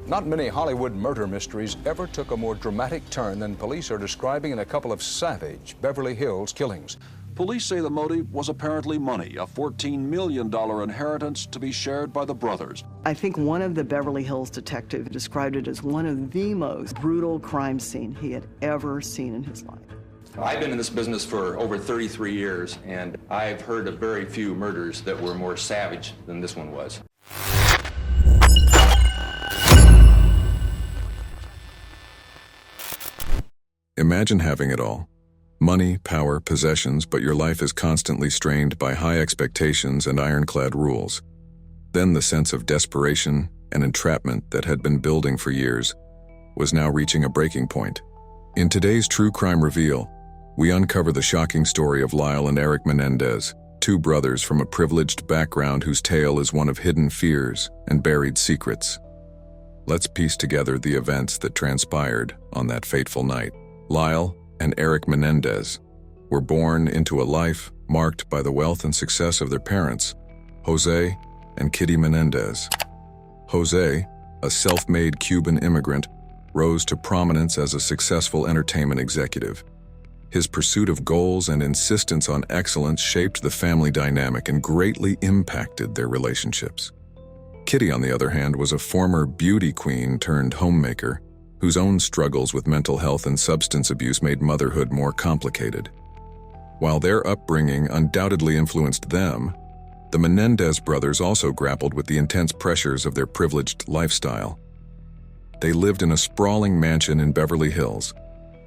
Not many Hollywood murder mysteries ever took a more dramatic turn than police are describing in a couple of savage Beverly Hills killings. Police say the motive was apparently money, a $14 million inheritance to be shared by the brothers. I think one of the Beverly Hills detectives described it as one of the most brutal crime scene he had ever seen in his life. I've been in this business for over 33 years, and I've heard of very few murders that were more savage than this one was. Imagine having it all. Money, power, possessions, but your life is constantly strained by high expectations and ironclad rules. Then the sense of desperation and entrapment that had been building for years was now reaching a breaking point. In today's True Crime Reveal, we uncover the shocking story of Lyle and Erik Menendez, two brothers from a privileged background whose tale is one of hidden fears and buried secrets. Let's piece together the events that transpired on that fateful night. Lyle and Erik Menendez were born into a life marked by the wealth and success of their parents, José and Kitty Menendez. José, a self-made Cuban immigrant, rose to prominence as a successful entertainment executive. His pursuit of goals and insistence on excellence shaped the family dynamic and greatly impacted their relationships. Kitty, on the other hand, was a former beauty queen turned homemaker, whose own struggles with mental health and substance abuse made motherhood more complicated. While their upbringing undoubtedly influenced them, the Menendez brothers also grappled with the intense pressures of their privileged lifestyle. They lived in a sprawling mansion in Beverly Hills,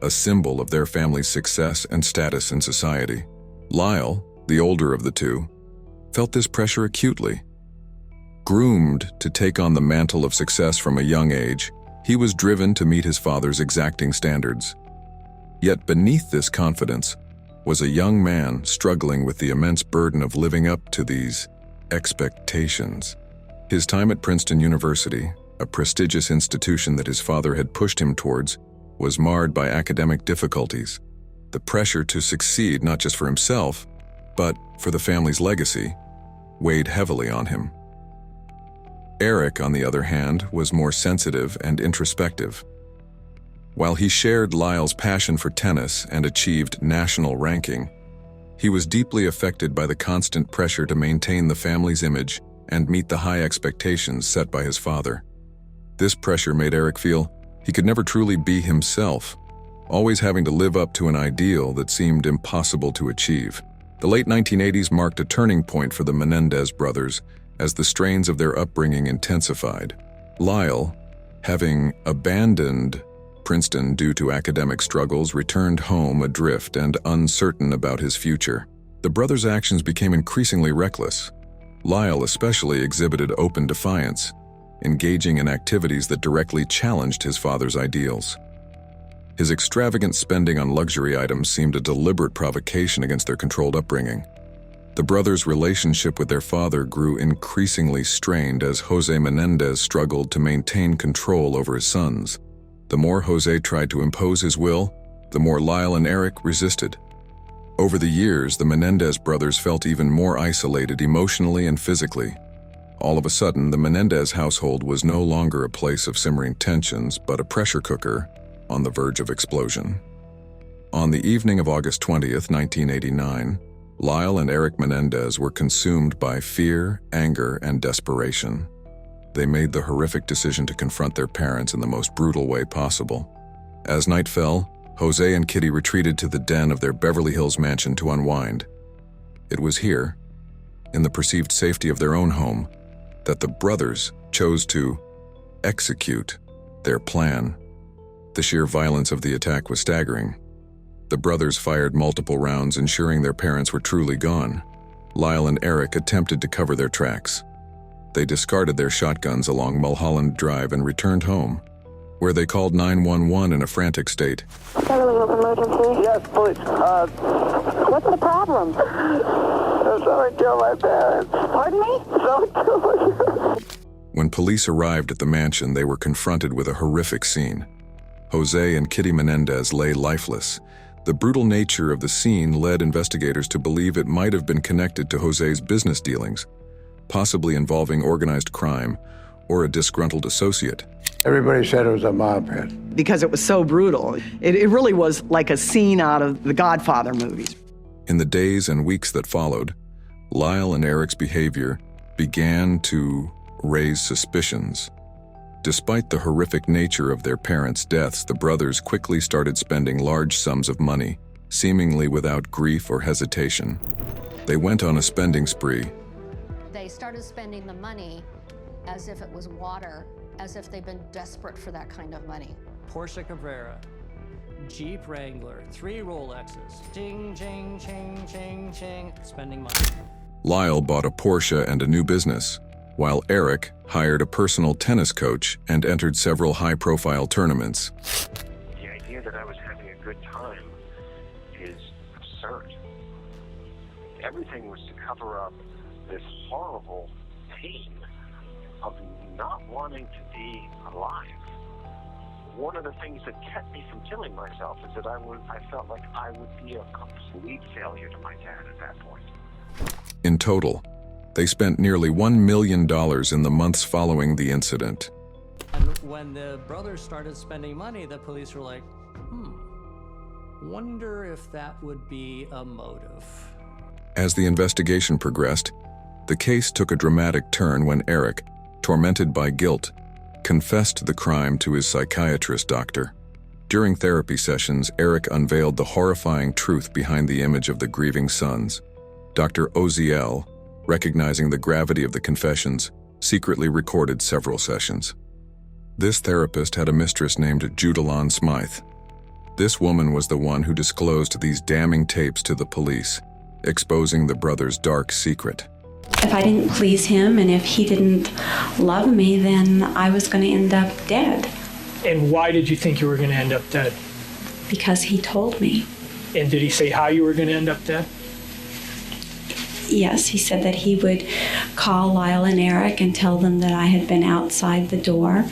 a symbol of their family's success and status in society. Lyle, the older of the two, felt this pressure acutely. Groomed to take on the mantle of success from a young age, he was driven to meet his father's exacting standards. Yet beneath this confidence was a young man struggling with the immense burden of living up to these expectations. His time at Princeton University, a prestigious institution that his father had pushed him towards, was marred by academic difficulties. The pressure to succeed not just for himself, but for the family's legacy, weighed heavily on him. Erik, on the other hand, was more sensitive and introspective. While he shared Lyle's passion for tennis and achieved national ranking, he was deeply affected by the constant pressure to maintain the family's image and meet the high expectations set by his father. This pressure made Erik feel he could never truly be himself, always having to live up to an ideal that seemed impossible to achieve. The late 1980s marked a turning point for the Menendez brothers as the strains of their upbringing intensified. Lyle, having abandoned Princeton due to academic struggles, returned home adrift and uncertain about his future. The brothers' actions became increasingly reckless. Lyle especially exhibited open defiance, engaging in activities that directly challenged his father's ideals. His extravagant spending on luxury items seemed a deliberate provocation against their controlled upbringing. The brothers' relationship with their father grew increasingly strained as José Menendez struggled to maintain control over his sons. The more José tried to impose his will, the more Lyle and Erik resisted. Over the years, the Menendez brothers felt even more isolated emotionally and physically. All of a sudden, the Menendez household was no longer a place of simmering tensions, but a pressure cooker on the verge of explosion. On the evening of August 20th, 1989, Lyle and Erik Menendez were consumed by fear, anger, and desperation. They made the horrific decision to confront their parents in the most brutal way possible. As night fell, José and Kitty retreated to the den of their Beverly Hills mansion to unwind. It was here, in the perceived safety of their own home, that the brothers chose to execute their plan. The sheer violence of the attack was staggering. The brothers fired multiple rounds, ensuring their parents were truly gone. Lyle and Erik attempted to cover their tracks. They discarded their shotguns along Mulholland Drive and returned home, where they called 911 in a frantic state. Beverly Hills emergency? Yes, police. What's the problem? Someone killed my parents. Pardon me? Someone killed my parents. When police arrived at the mansion, they were confronted with a horrific scene. José and Kitty Menendez lay lifeless. The brutal nature of the scene led investigators to believe it might have been connected to José's business dealings, possibly involving organized crime or a disgruntled associate. Everybody said it was a mob hit. Because it was so brutal. It really was like a scene out of the Godfather movies. In the days and weeks that followed, Lyle and Erik's behavior began to raise suspicions. Despite the horrific nature of their parents' deaths, the brothers quickly started spending large sums of money, seemingly without grief or hesitation. They went on a spending spree. They started spending the money as if it was water, as if they'd been desperate for that kind of money. Porsche Cabrera, Jeep Wrangler, 3 Rolexes, ching, ching, ching, ching, ching, spending money. Lyle bought a Porsche and a new business, while Erik hired a personal tennis coach and entered several high-profile tournaments. The idea that I was having a good time is absurd. Everything was to cover up this horrible pain of not wanting to be alive. One of the things that kept me from killing myself is that I felt like I would be a complete failure to my dad at that point. In total, they spent nearly $1 million in the months following the incident. And when the brothers started spending money, the police were like, wonder if that would be a motive. As the investigation progressed, the case took a dramatic turn when Erik, tormented by guilt, confessed the crime to his psychiatrist doctor. During therapy sessions, Erik unveiled the horrifying truth behind the image of the grieving sons. Dr. Oziel, recognizing the gravity of the confessions, secretly recorded several sessions. This therapist had a mistress named Judalon Smythe. This woman was the one who disclosed these damning tapes to the police, exposing the brothers' dark secret. If I didn't please him and if he didn't love me, then I was going to end up dead. And why did you think you were going to end up dead? Because he told me. And did he say how you were going to end up dead? Yes, he said that he would call Lyle and Erik and tell them that I had been outside the door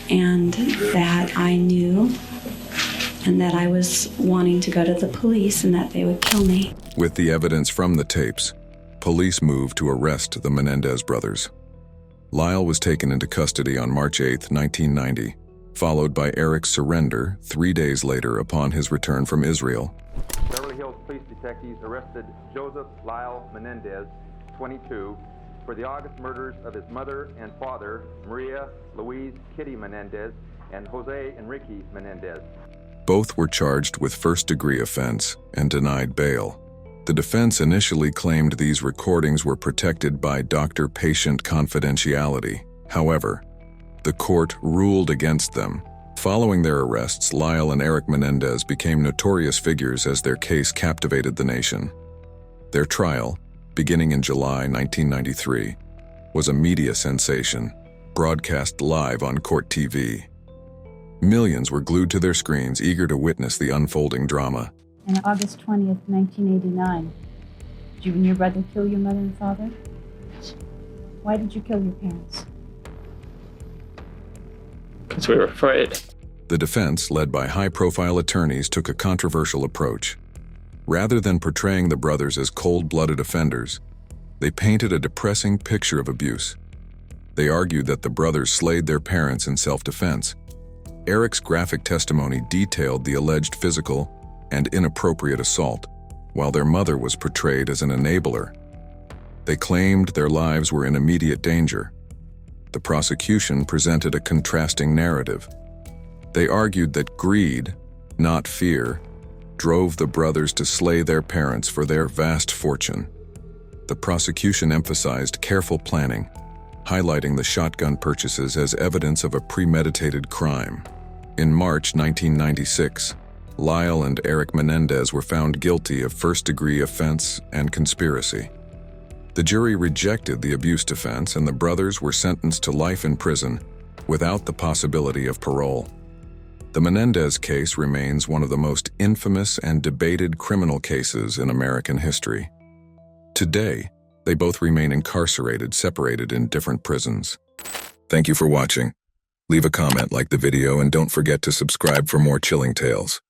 and that I knew and that I was wanting to go to the police and that they would kill me. With the evidence from the tapes, police moved to arrest the Menendez brothers. Lyle was taken into custody on March 8, 1990, followed by Erik's surrender 3 days later upon his return from Israel. Beverly Hills police detectives arrested Joseph Lyle Menendez, 22, for the August murders of his mother and father, Maria Louise Kitty Menendez and José and Enrique Menendez. Both were charged with first-degree offense and denied bail. The defense initially claimed these recordings were protected by doctor-patient confidentiality. However, the court ruled against them. Following their arrests, Lyle and Erik Menendez became notorious figures as their case captivated the nation. Their trial, beginning in July 1993, was a media sensation, broadcast live on court TV. Millions were glued to their screens, eager to witness the unfolding drama. On August 20th, 1989, did you and your brother kill your mother and father? Why did you kill your parents? Because we were afraid. The defense, led by high-profile attorneys, took a controversial approach. Rather than portraying the brothers as cold-blooded offenders, they painted a depressing picture of abuse. They argued that the brothers slayed their parents in self-defense. Erik's graphic testimony detailed the alleged physical and inappropriate assault, while their mother was portrayed as an enabler. They claimed their lives were in immediate danger. The prosecution presented a contrasting narrative. They argued that greed, not fear, drove the brothers to slay their parents for their vast fortune. The prosecution emphasized careful planning, highlighting the shotgun purchases as evidence of a premeditated crime. In March 1996, Lyle and Erik Menendez were found guilty of first-degree offense and conspiracy. The jury rejected the abuse defense, and the brothers were sentenced to life in prison without the possibility of parole. The Menendez case remains one of the most infamous and debated criminal cases in American history. Today, they both remain incarcerated, separated in different prisons. Thank you for watching. Leave a comment, like the video, and don't forget to subscribe for more chilling tales.